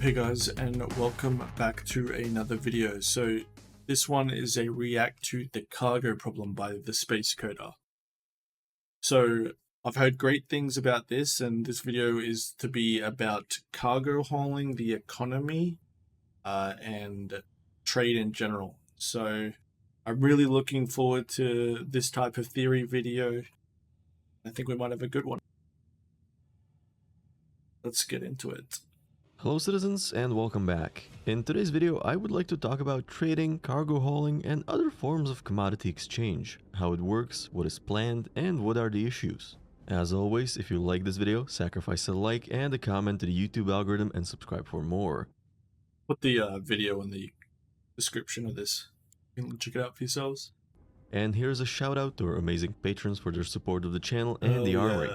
Hey guys, and welcome back to another video. So this one is a react to the cargo problem by the Space Coder. So I've heard great things about this, and this video is to be about cargo hauling, the economy, and trade in general. So I'm really looking forward to this type of theory video. I think we might have a good one. Let's get into it. Hello citizens and welcome back. In today's video I would like to talk about trading, cargo hauling and other forms of commodity exchange, how it works, what is planned and what are the issues. As always, if you like this video, sacrifice a like and a comment to the YouTube algorithm and subscribe for more. Put the video in the description of this. You can check it out for yourselves. And here's a shout out to our amazing patrons for their support of the channel and the armory.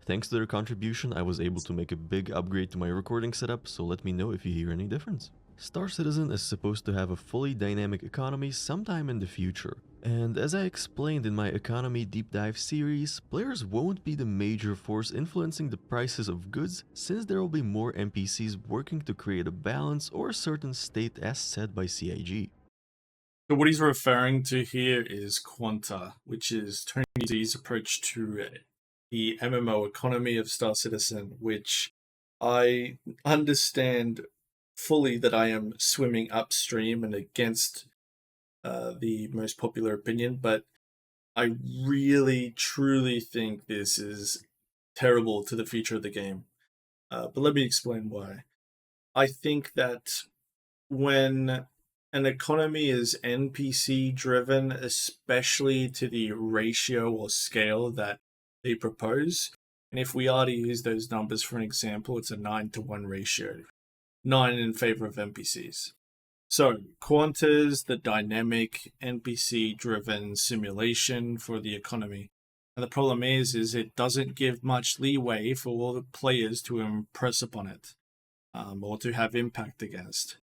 Thanks to their contribution, I was able to make a big upgrade to my recording setup, so let me know if you hear any difference. Star Citizen is supposed to have a fully dynamic economy sometime in the future. And as I explained in my economy deep dive series, players won't be the major force influencing the prices of goods, since there will be more NPCs working to create a balance or a certain state as said by CIG. So what he's referring to here is Quanta, which is Tony Z's approach to the MMO economy of Star Citizen, which I understand fully that I am swimming upstream and against the most popular opinion, but I really, truly think this is terrible to the future of the game. But let me explain why. I think that when an economy is NPC driven, especially to the ratio or scale that they propose, and if we are to use those numbers for an example, it's a 9-to-1 ratio, 9 in favor of NPCs. So Quanta's the dynamic NPC driven simulation for the economy, and the problem is it doesn't give much leeway for all the players to impress upon it, or to have impact against.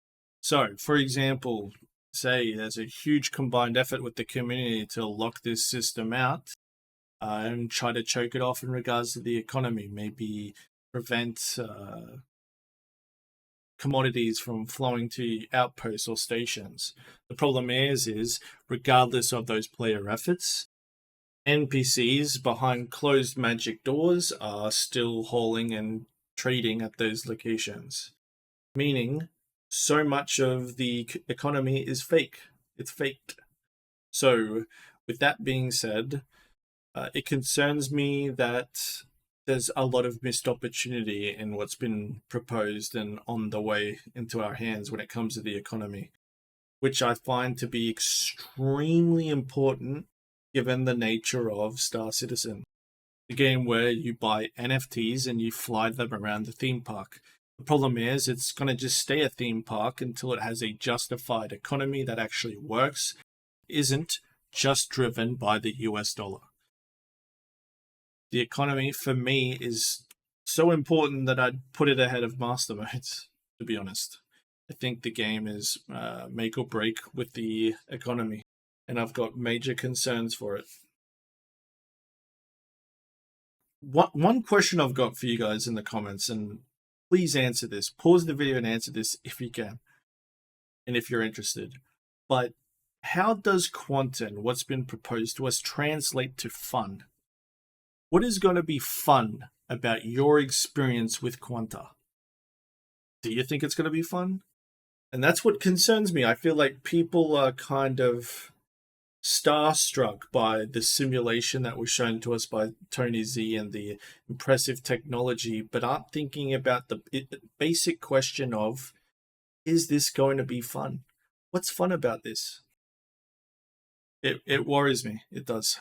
So for example, say there's a huge combined effort with the community to lock this system out, and try to choke it off in regards to the economy, maybe prevent commodities from flowing to outposts or stations. The problem is regardless of those player efforts, NPCs behind closed magic doors are still hauling and trading at those locations, meaning so much of the economy is fake. It's faked. So with that being said, it concerns me that there's a lot of missed opportunity in what's been proposed and on the way into our hands when it comes to the economy, which I find to be extremely important given the nature of Star Citizen, the game where you buy NFTs and you fly them around the theme park. The problem is it's going to just stay a theme park until it has a justified economy that actually works, isn't just driven by the US dollar. The economy, for me, is so important that I'd put it ahead of master modes, to be honest. I think the game is make or break with the economy, and I've got major concerns for it. One question I've got for you guys in the comments, and please answer this. Pause the video and answer this if you can, and if you're interested. But how does Quanta, what's been proposed to us, translate to fun? What is going to be fun about your experience with Quanta? Do you think it's going to be fun? And that's what concerns me. I feel like people are kind of starstruck by the simulation that was shown to us by Tony Z and the impressive technology, but aren't thinking about the basic question of, is this going to be fun? What's fun about this? It worries me. It does.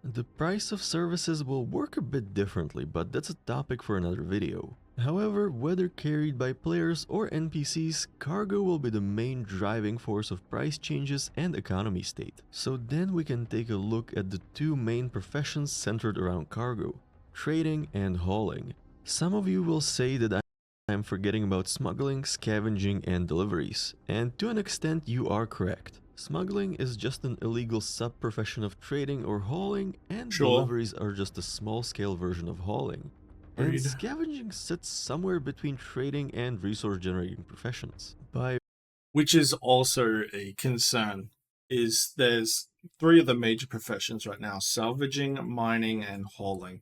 The price of services will work a bit differently, but that's a topic for another video. However, whether carried by players or NPCs, cargo will be the main driving force of price changes and economy state. So then we can take a look at the two main professions centered around cargo, trading and hauling. Some of you will say that I'm forgetting about smuggling, scavenging and deliveries, and to an extent you are correct. Smuggling is just an illegal sub-profession of trading or hauling, and deliveries are just a small-scale version of hauling. And Agreed. scavenging sits somewhere between trading and resource generating professions. By Which is also a concern, is there's three of the major professions right now: salvaging, mining, and hauling.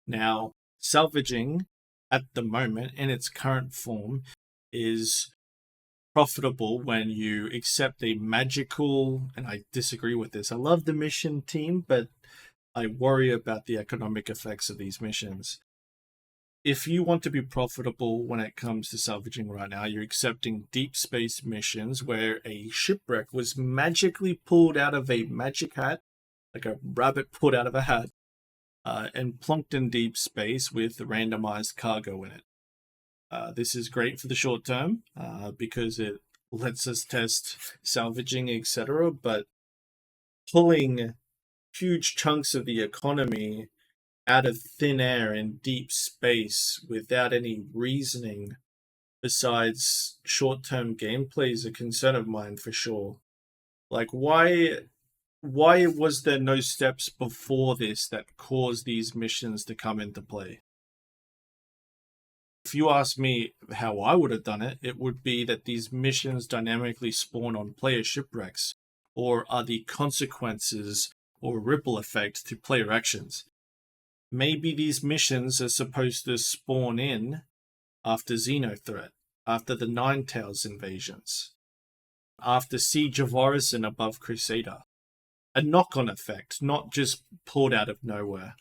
Now, salvaging at the moment in its current form is profitable when you accept a magical, and I disagree with this. I love the mission team, but I worry about the economic effects of these missions. If you want to be profitable when it comes to salvaging right now, you're accepting deep space missions where a shipwreck was magically pulled out of a magic hat, like a rabbit pulled out of a hat, and plunked in deep space with randomized cargo in it. This is great for the short term because it lets us test salvaging, etc. But pulling huge chunks of the economy out of thin air in deep space without any reasoning besides short-term gameplay is a concern of mine for sure. Like, why was there no steps before this that caused these missions to come into play? If you ask me how I would have done it, it would be that these missions dynamically spawn on player shipwrecks or are the consequences or ripple effect to player actions. Maybe these missions are supposed to spawn in after Xenothreat, after the Ninetales invasions, after Siege of Orison above Crusader. A knock-on effect, not just pulled out of nowhere.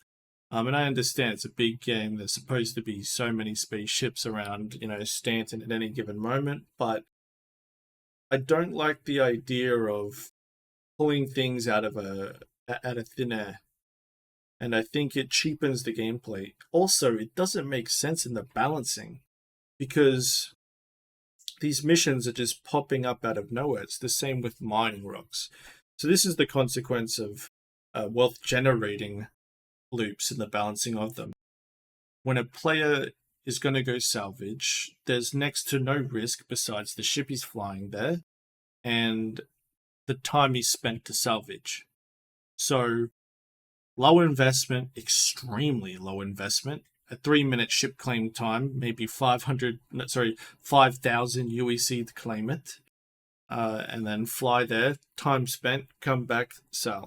And I understand it's a big game. There's supposed to be so many spaceships around, Stanton at any given moment, but I don't like the idea of pulling things out of thin air. And I think it cheapens the gameplay. Also, it doesn't make sense in the balancing because these missions are just popping up out of nowhere. It's the same with mining rocks. So this is the consequence of wealth generating loops and the balancing of them. When a player is going to go salvage, there's next to no risk besides the ship he's flying there and the time he's spent to salvage. So low investment, extremely low investment. A 3-minute ship claim time, maybe 5,000 UEC to claim it, and then fly there. Time spent, come back, sell.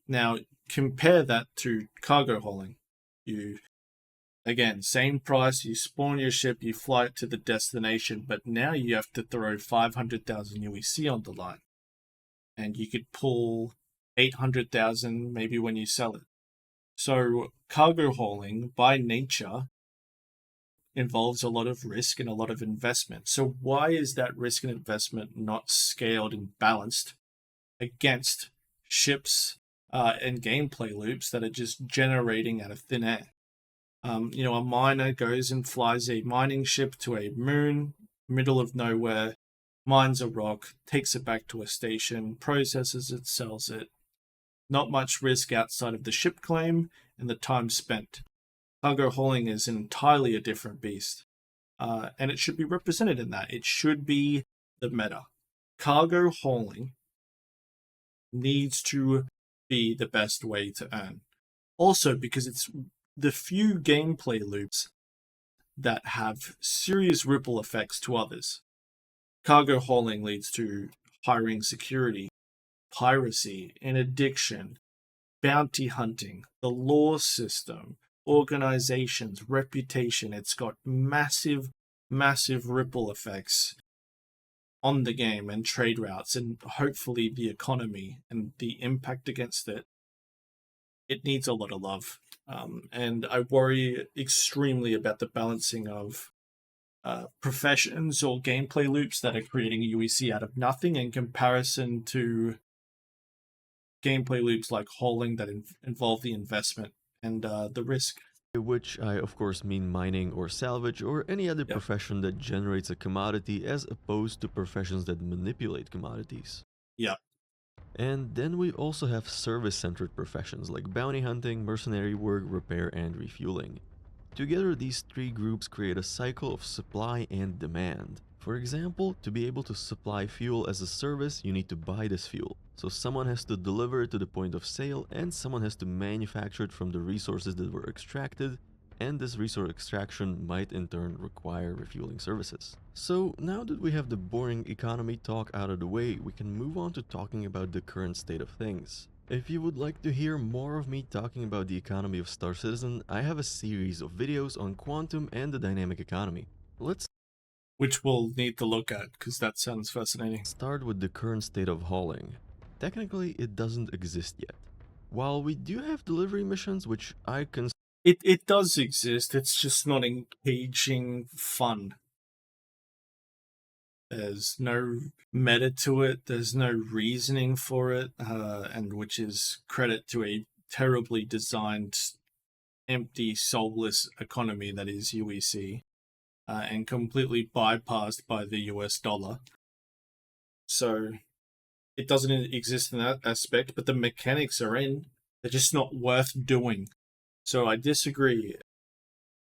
Now compare that to cargo hauling. Again, same price. You spawn your ship, you fly it to the destination, but now you have to throw 500,000 UEC on the line, and you could pull 800,000 maybe when you sell it. So cargo hauling by nature involves a lot of risk and a lot of investment. So why is that risk and investment not scaled and balanced against ships and gameplay loops that are just generating out of thin air? A miner goes and flies a mining ship to a moon, middle of nowhere, mines a rock, takes it back to a station, processes it, sells it. Not much risk outside of the ship claim and the time spent. Cargo hauling is entirely a different beast. And it should be represented in that. It should be the meta. Cargo hauling needs to be the best way to earn. Also, because it's the few gameplay loops that have serious ripple effects to others. Cargo hauling leads to hiring security, piracy, and addiction, bounty hunting, the law system, organizations, reputation. It's got massive, massive ripple effects on the game and trade routes and hopefully the economy and the impact against it. It needs a lot of love. And I worry extremely about the balancing of professions or gameplay loops that are creating UEC out of nothing in comparison to gameplay loops like hauling that involve the investment and the risk. Which I of course mean mining or salvage or any other Yep. profession that generates a commodity as opposed to professions that manipulate commodities. Yeah. And then we also have service-centered professions like bounty hunting, mercenary work, repair, and refueling. Together, these three groups create a cycle of supply and demand. For example, to be able to supply fuel as a service, you need to buy this fuel. So someone has to deliver it to the point of sale, and someone has to manufacture it from the resources that were extracted and this resource extraction might in turn require refueling services. So now that we have the boring economy talk out of the way, we can move on to talking about the current state of things. If you would like to hear more of me talking about the economy of Star Citizen, I have a series of videos on quantum and the dynamic economy. Let's Which we'll need to look at, because that sounds fascinating. start with the current state of hauling. Technically, it doesn't exist yet. While we do have delivery missions, which I consider It does exist, it's just not engaging fun. There's no meta to it, there's no reasoning for it, and which is credit to a terribly designed, empty, soulless economy that is UEC, and completely bypassed by the US dollar. So it doesn't exist in that aspect, but the mechanics are in. They're just not worth doing. So I disagree.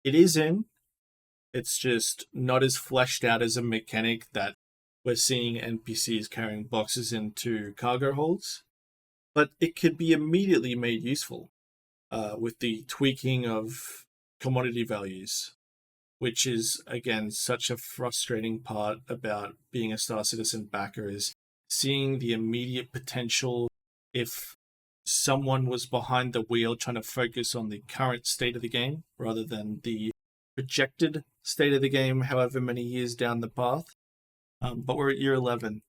It is in. It's just not as fleshed out as a mechanic that we're seeing NPCs carrying boxes into cargo holds. But it could be immediately made useful with the tweaking of commodity values, which is, again, such a frustrating part about being a Star Citizen backer, is seeing the immediate potential if someone was behind the wheel trying to focus on the current state of the game rather than the projected state of the game however many years down the path. But we're at year 11.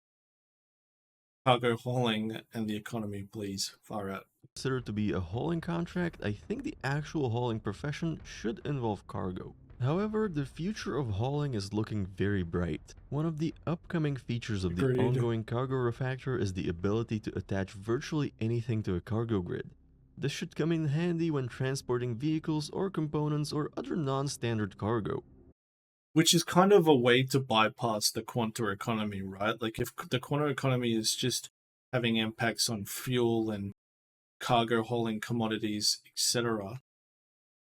Cargo hauling and the economy, please, far out. considered to be a hauling contract, I think the actual hauling profession should involve cargo. However, the future of hauling is looking very bright. One of the upcoming features of the Agreed. ongoing cargo refactor is the ability to attach virtually anything to a cargo grid. This should come in handy when transporting vehicles or components or other non-standard cargo. Which is kind of a way to bypass the Quanta economy, right? Like if the Quanta economy is just having impacts on fuel and cargo hauling commodities, etc.,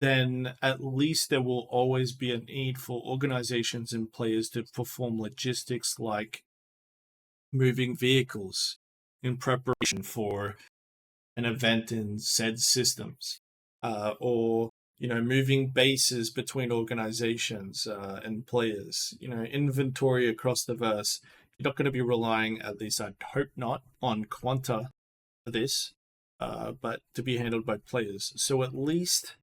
then at least there will always be a need for organizations and players to perform logistics like moving vehicles in preparation for an event in said systems, or moving bases between organizations and players. Inventory across the verse. You're not going to be relying, at least I hope not, on Quanta for this, but to be handled by players. So at least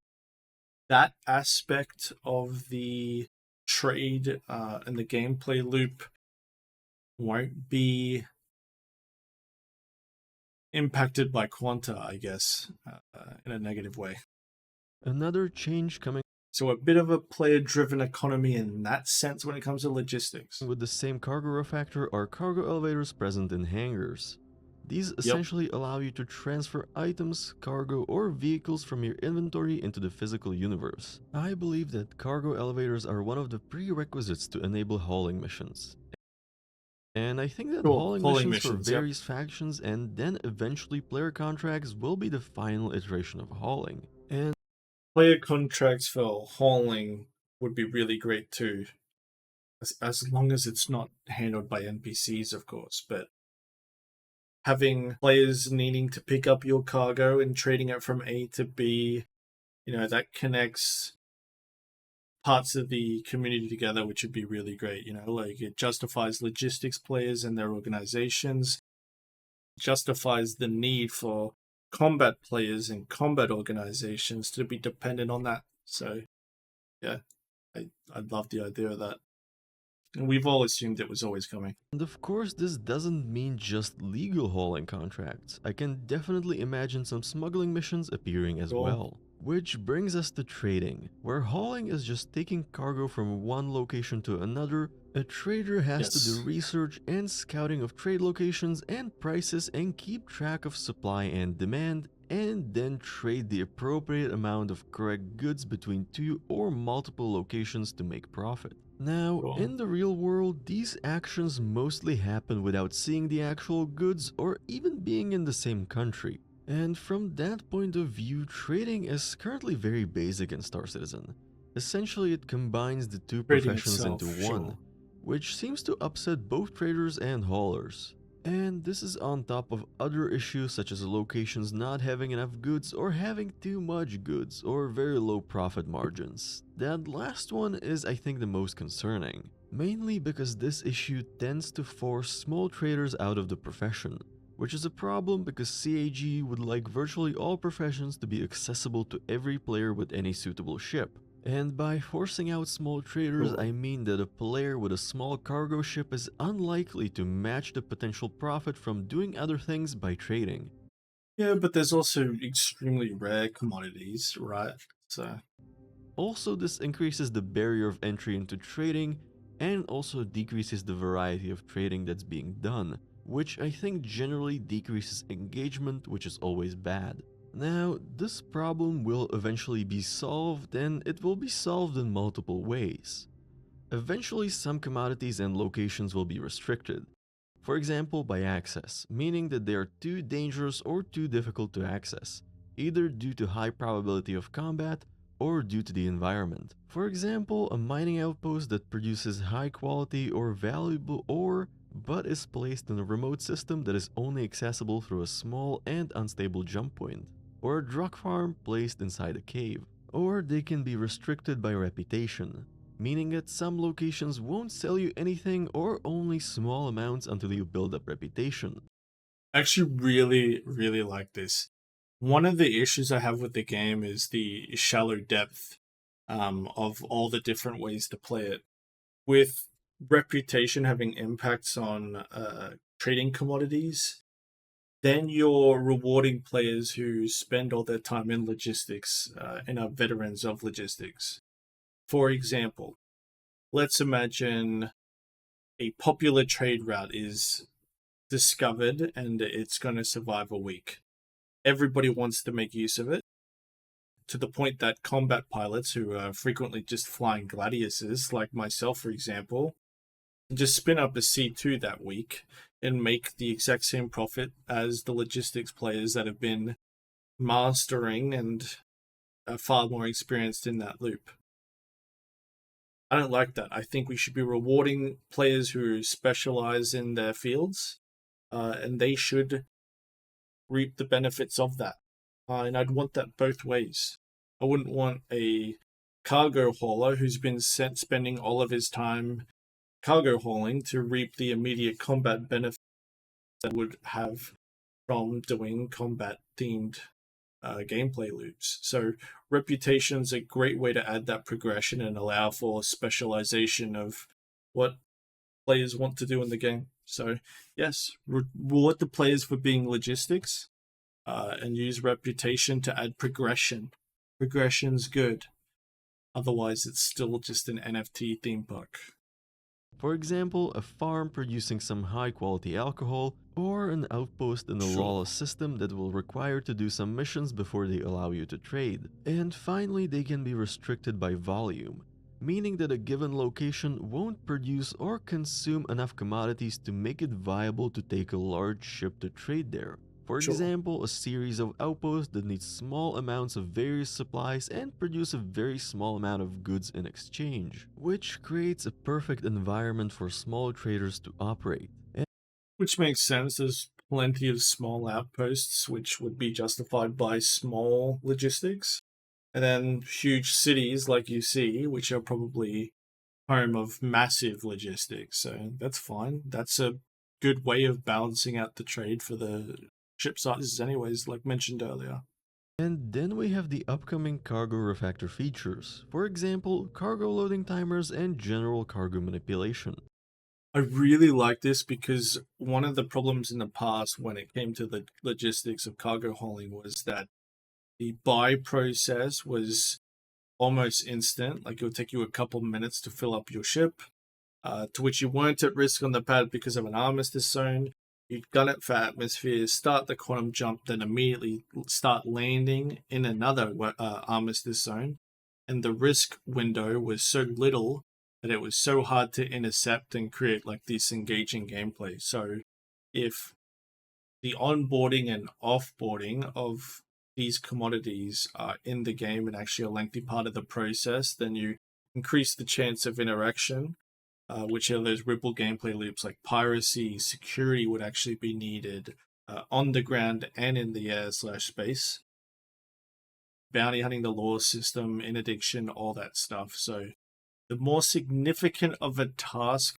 that aspect of the trade and the gameplay loop won't be impacted by Quanta, I guess, in a negative way. Another change coming So a bit of a player-driven economy in that sense when it comes to logistics. with the same cargo refactor are cargo elevators present in hangars. These essentially allow you to transfer items, cargo, or vehicles from your inventory into the physical universe. I believe that cargo elevators are one of the prerequisites to enable hauling missions. And I think that hauling missions for various factions and then eventually player contracts will be the final iteration of hauling. And player contracts for hauling would be really great too, as long as it's not handled by NPCs, of course, but having players needing to pick up your cargo and trading it from A to B, that connects parts of the community together, which would be really great. Like it justifies logistics players and their organizations, justifies the need for combat players and combat organizations to be dependent on that. So yeah, I love the idea of that. And we've all assumed it was always coming. And of course, this doesn't mean just legal hauling contracts. I can definitely imagine some smuggling missions appearing as well. Which brings us to trading, where hauling is just taking cargo from one location to another. A trader has to do research and scouting of trade locations and prices and keep track of supply and demand, and then trade the appropriate amount of correct goods between two or multiple locations to make profit. Now, in the real world, these actions mostly happen without seeing the actual goods or even being in the same country. And from that point of view, trading is currently very basic in Star Citizen. Essentially, it combines the two professions into one, which seems to upset both traders and haulers. And this is on top of other issues such as locations not having enough goods or having too much goods or very low profit margins. That last one is, I think, the most concerning, mainly because this issue tends to force small traders out of the profession, which is a problem because CAG would like virtually all professions to be accessible to every player with any suitable ship. And by forcing out small traders, Sure. I mean that a player with a small cargo ship is unlikely to match the potential profit from doing other things by trading. Yeah, but there's also extremely rare commodities, right? So, Also, this increases the barrier of entry into trading and also decreases the variety of trading that's being done, which I think generally decreases engagement, which is always bad. Now, this problem will eventually be solved, and it will be solved in multiple ways. Eventually, some commodities and locations will be restricted. For example, by access, meaning that they are too dangerous or too difficult to access, either due to high probability of combat or due to the environment. For example, a mining outpost that produces high quality or valuable ore but is placed in a remote system that is only accessible through a small and unstable jump point, or a drug farm placed inside a cave. Or they can be restricted by reputation, meaning that some locations won't sell you anything or only small amounts until you build up reputation. I actually really like this. One of the issues I have with the game is the shallow depth of all the different ways to play it. With reputation having impacts on trading commodities, then you're rewarding players who spend all their time in logistics and are veterans of logistics. For example, let's imagine a popular trade route is discovered and it's going to survive a week. Everybody wants to make use of it to the point that combat pilots who are frequently just flying gladiuses, like myself, for example, just spin up a C2 that week and make the exact same profit as the logistics players that have been mastering and are far more experienced in that loop. I don't like that. I think we should be rewarding players who specialize in their fields, and they should reap the benefits of that. And I'd want that both ways. I wouldn't want a cargo hauler who's been spending all of his time cargo hauling to reap the immediate combat benefits that would have from doing combat themed gameplay loops. So reputation's a great way to add that progression and allow for specialization of what players want to do in the game. So yes, reward the players for being logistics, and use reputation to add progression. Progression's good. Otherwise, it's still just an NFT theme park. For example, a farm producing some high quality alcohol, or an outpost in a Sure. lawless system that will require to do some missions before they allow you to trade. And finally, they can be restricted by volume, meaning that a given location won't produce or consume enough commodities to make it viable to take a large ship to trade there. For Sure. example, a series of outposts that need small amounts of various supplies and produce a very small amount of goods in exchange, which creates a perfect environment for small traders to operate. Which makes sense. There's plenty of small outposts which would be justified by small logistics. And then huge cities like you see, which are probably home of massive logistics. So that's fine. That's a good way of balancing out the trade for the ship sizes, anyways, like mentioned earlier. And then we have the upcoming cargo refactor features, for example, cargo loading timers and general cargo manipulation. I really like this because one of the problems in the past when it came to the logistics of cargo hauling was that the buy process was almost instant. Like it would take you a couple minutes to fill up your ship, to which you weren't at risk on the pad because of an armistice zone. You'd gun it for atmosphere, start the quantum jump, then immediately start landing in another armistice zone. And the risk window was so little that it was so hard to intercept and create like this engaging gameplay. So if the onboarding and offboarding of these commodities are in the game and actually a lengthy part of the process, then you increase the chance of interaction which are those Ripple gameplay loops like piracy, security would actually be needed on the ground and in the air/space. Bounty hunting, the law system, interdiction, all that stuff. So the more significant of a task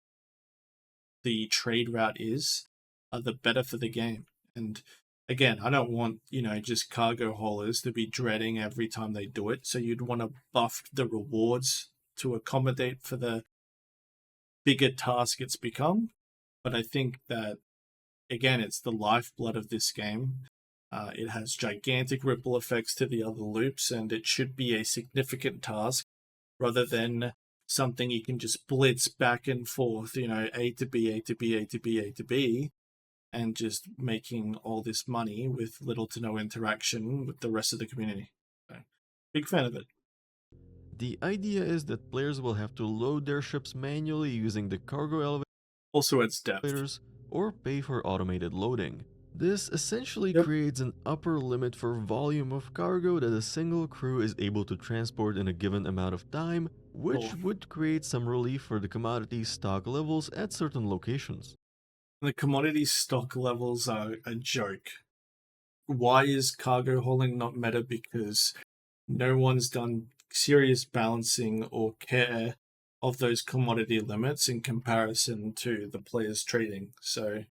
the trade route is, the better for the game. And again, I don't want, just cargo haulers to be dreading every time they do it. So you'd want to buff the rewards to accommodate for the bigger task it's become. But I think that, again, it's the lifeblood of this game. It has gigantic ripple effects to the other loops, and it should be a significant task rather than something you can just blitz back and forth, A to B, A to B, A to B, A to B, and just making all this money with little to no interaction with the rest of the community. So, big fan of it. The idea is that players will have to load their ships manually using the cargo elevators, Also adds depth. or pay for automated loading. This essentially Yep. creates an upper limit for volume of cargo that a single crew is able to transport in a given amount of time, which Cool. would create some relief for the commodity stock levels at certain locations. The commodity stock levels are a joke. Why is cargo hauling not meta? Because no one's done serious balancing or care of those commodity limits in comparison to the players trading. So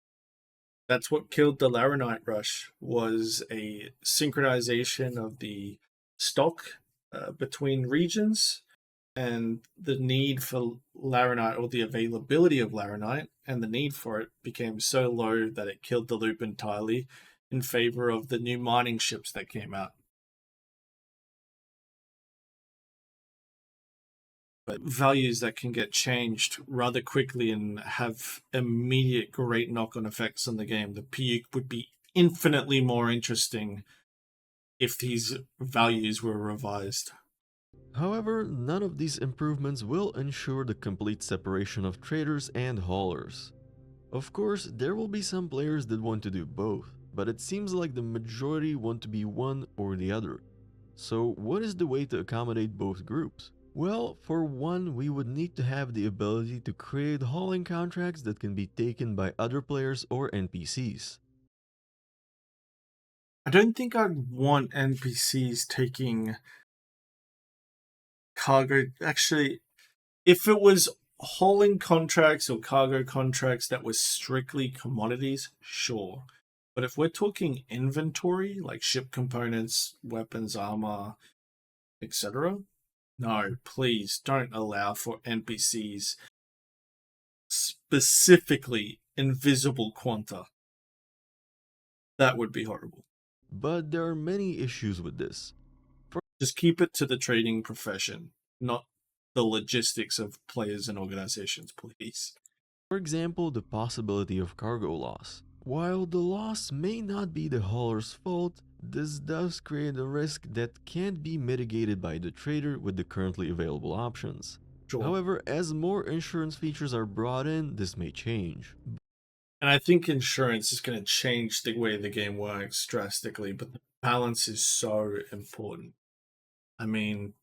that's what killed the Laranite rush, was a synchronization of the stock between regions, and the need for Laranite, or the availability of Laranite and the need for it, became so low that it killed the loop entirely in favor of the new mining ships that came out. But values that can get changed rather quickly and have immediate great knock-on effects on the game. The Puke would be infinitely more interesting if these values were revised. However, none of these improvements will ensure the complete separation of traders and haulers. Of course, there will be some players that want to do both, but it seems like the majority want to be one or the other. So what is the way to accommodate both groups? Well, for one, we would need to have the ability to create hauling contracts that can be taken by other players or NPCs. I don't think I'd want NPCs taking cargo. Actually, if it was hauling contracts or cargo contracts that were strictly commodities, sure. But if we're talking inventory, like ship components, weapons, armor, etc., no, please don't allow for NPCs, specifically invisible Quanta. That would be horrible. But there are many issues with this. Just keep it to the trading profession, not the logistics of players and organizations, please. For example, the possibility of cargo loss. While the loss may not be the hauler's fault, this does create a risk that can't be mitigated by the trader with the currently available options. Sure. However, as more insurance features are brought in, this may change. And I think insurance is going to change the way the game works drastically, but the balance is so important. I mean,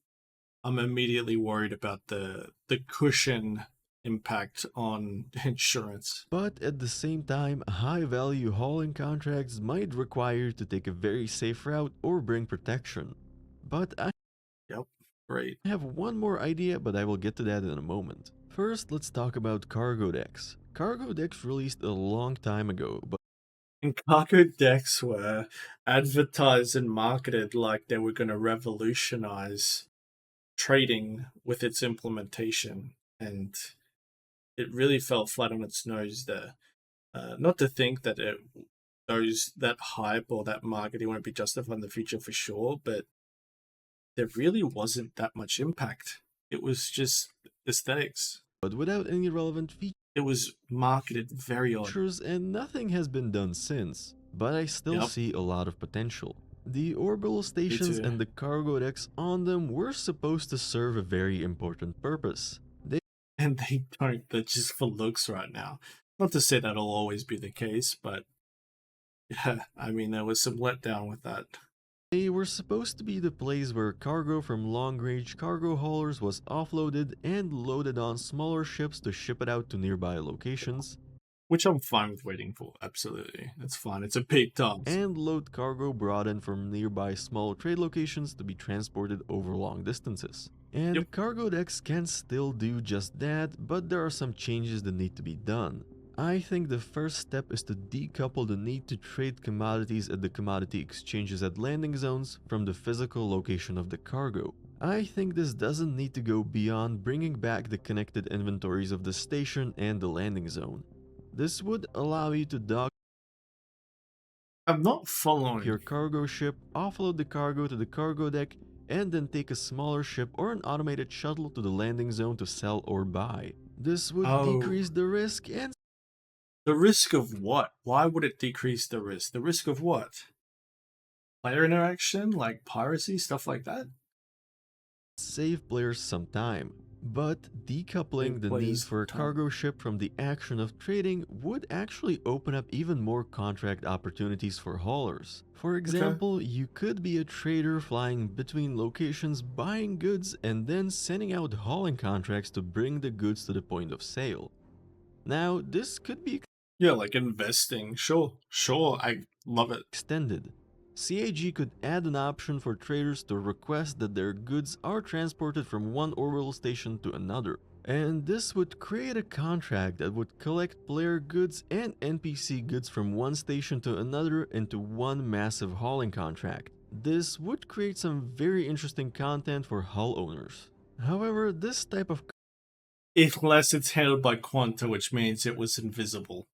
I'm immediately worried about the cushion impact on insurance. But at the same time, high-value hauling contracts might require you to take a very safe route or bring protection. But I Great. have one more idea, but I will get to that in a moment. First, let's talk about cargo decks. Cargo decks released a long time ago, but And cargo decks were advertised and marketed like they were going to revolutionize trading with its implementation, and it really fell flat on its nose there. Not to think that that hype or that marketing won't be justified in the future for sure, but there really wasn't that much impact. It was just aesthetics. without any relevant It was marketed very odd. features, and nothing has been done since. But I still Yep. see a lot of potential. The orbital stations too. and the cargo decks on them were supposed to serve a very important purpose. And they don't. They're just for looks right now. Not to say that'll always be the case, but yeah, I mean, there was some letdown with that. They were supposed to be the place where cargo from long-range cargo haulers was offloaded and loaded on smaller ships to ship it out to nearby locations, Which I'm fine with waiting for. Absolutely. That's fine. It's a big task. and load cargo brought in from nearby small trade locations to be transported over long distances. And Yep. cargo decks can still do just that, but there are some changes that need to be done. I think the first step is to decouple the need to trade commodities at the commodity exchanges at landing zones from the physical location of the cargo. I think this doesn't need to go beyond bringing back the connected inventories of the station and the landing zone. This would allow you to dock I'm not following. your cargo ship, offload the cargo to the cargo deck, and then take a smaller ship or an automated shuttle to the landing zone to sell or buy. This would Oh. decrease the risk and The risk of what? Why would it decrease the risk? The risk of what? Player interaction, like piracy, stuff like that? save players some time. But decoupling the need players for a time. cargo ship from the action of trading would actually open up even more contract opportunities for haulers. For example, you could be a trader flying between locations buying goods and then sending out hauling contracts to bring the goods to the point of sale. Now, this could be Yeah, like investing. Sure, I love it. extended. CAG could add an option for traders to request that their goods are transported from one orbital station to another. And this would create a contract that would collect player goods and NPC goods from one station to another into one massive hauling contract. This would create some very interesting content for hull owners. However, this type of Unless it's handled by Quanta, which means it was invisible.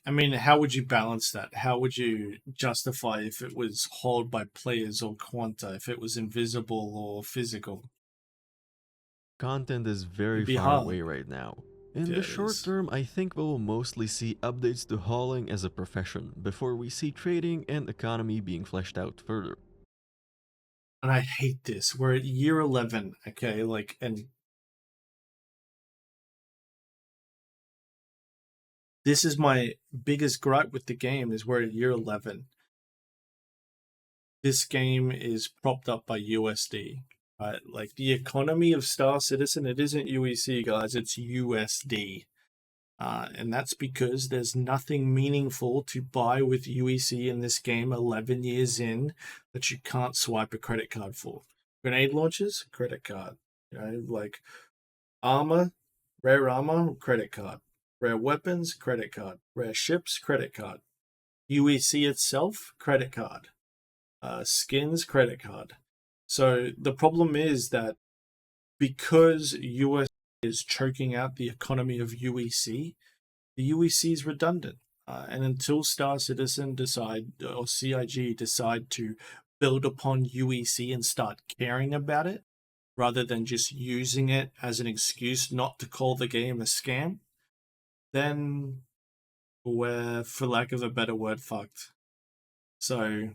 I mean, how would you balance that? How would you justify if it was hauled by players or Quanta, if it was invisible or physical? content is very It'd be far hard. away right now. In Yeah, the it short is. term, I think we will mostly see updates to hauling as a profession before we see trading and economy being fleshed out further. And I hate this. We're at year 11, okay? Like, and this is my biggest gripe with the game is we're at year 11. This game is propped up by USD. Right? Like the economy of Star Citizen, it isn't UEC, guys. It's USD. And that's because there's nothing meaningful to buy with UEC in this game 11 years in that you can't swipe a credit card for. Grenade launchers, credit card. You know, like armor, rare armor, credit card. Rare weapons, credit card. Rare ships, credit card. UEC itself, credit card. Skins, credit card. So the problem is that because US is choking out the economy of UEC, the UEC is redundant. And until Star Citizen decide or CIG decide to build upon UEC and start caring about it, rather than just using it as an excuse not to call the game a scam, then we're, for lack of a better word, fucked. So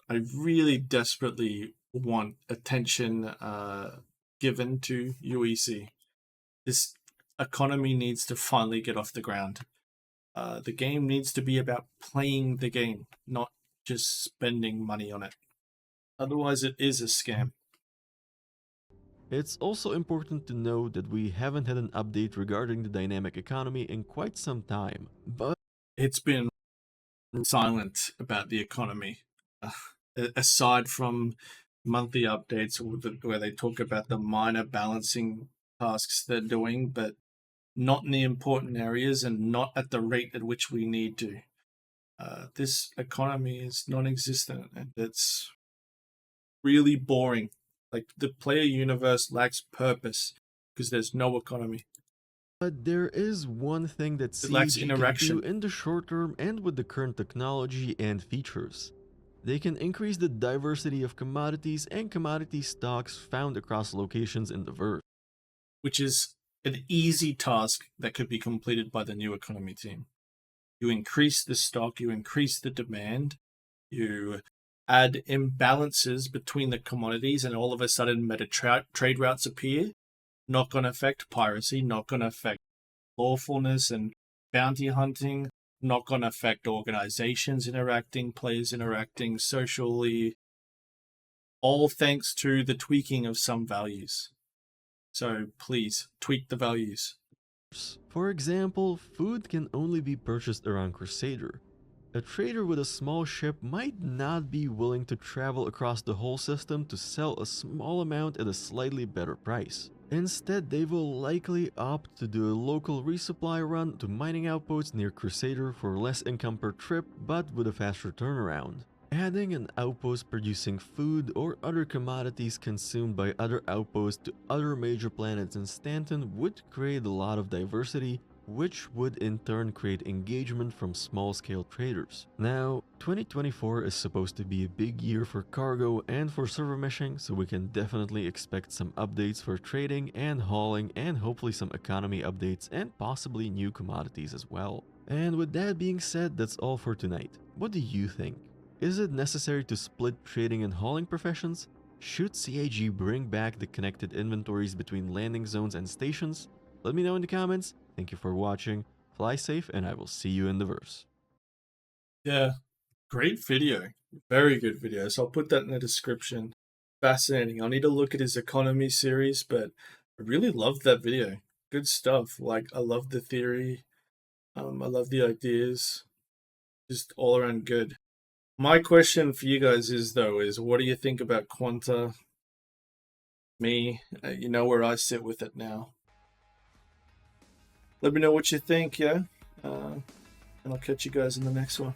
I really desperately want attention given to UEC. This economy needs to finally get off the ground. The game needs to be about playing the game, not just spending money on it. Otherwise, it is a scam. It's also important to note that we haven't had an update regarding the dynamic economy in quite some time, but It's been silent about the economy. Aside from monthly updates where they talk about the minor balancing tasks they're doing, but not in the important areas and not at the rate at which we need to. This economy is non-existent and it's really boring. Like the player universe lacks purpose because there's no economy. there is one thing that It lacks CAG can interaction. do in the short term and with the current technology and features. They can increase the diversity of commodities and commodity stocks found across locations in the verse. Which is an easy task that could be completed by the new economy team. You increase the stock, you increase the demand, you add imbalances between the commodities, and all of a sudden meta trade routes appear. Not going to affect piracy, not going to affect lawfulness and bounty hunting. not going to affect organizations interacting, players interacting socially, all thanks to the tweaking of some values. So please tweak the values. For example, food can only be purchased around Crusader. A trader with a small ship might not be willing to travel across the whole system to sell a small amount at a slightly better price. Instead, they will likely opt to do a local resupply run to mining outposts near Crusader for less income per trip, but with a faster turnaround. Adding an outpost producing food or other commodities consumed by other outposts to other major planets in Stanton would create a lot of diversity, which would in turn create engagement from small-scale traders. Now, 2024 is supposed to be a big year for cargo and for server meshing, so we can definitely expect some updates for trading and hauling, and hopefully some economy updates and possibly new commodities as well. And with that being said, that's all for tonight. What do you think? Is it necessary to split trading and hauling professions? Should CIG bring back the connected inventories between landing zones and stations? Let me know in the comments. Thank you for watching, fly safe, and I will see you in the verse. Yeah, great video. Very good video. So I'll put that in the description. Fascinating. I'll need to look at his economy series, but I really loved that video. Good stuff. Like, I love the theory. I love the ideas. Just all around good. My question for you guys is, though, is what do you think about Quanta? Me, you know where I sit with it now. Let me know what you think, yeah? And I'll catch you guys in the next one.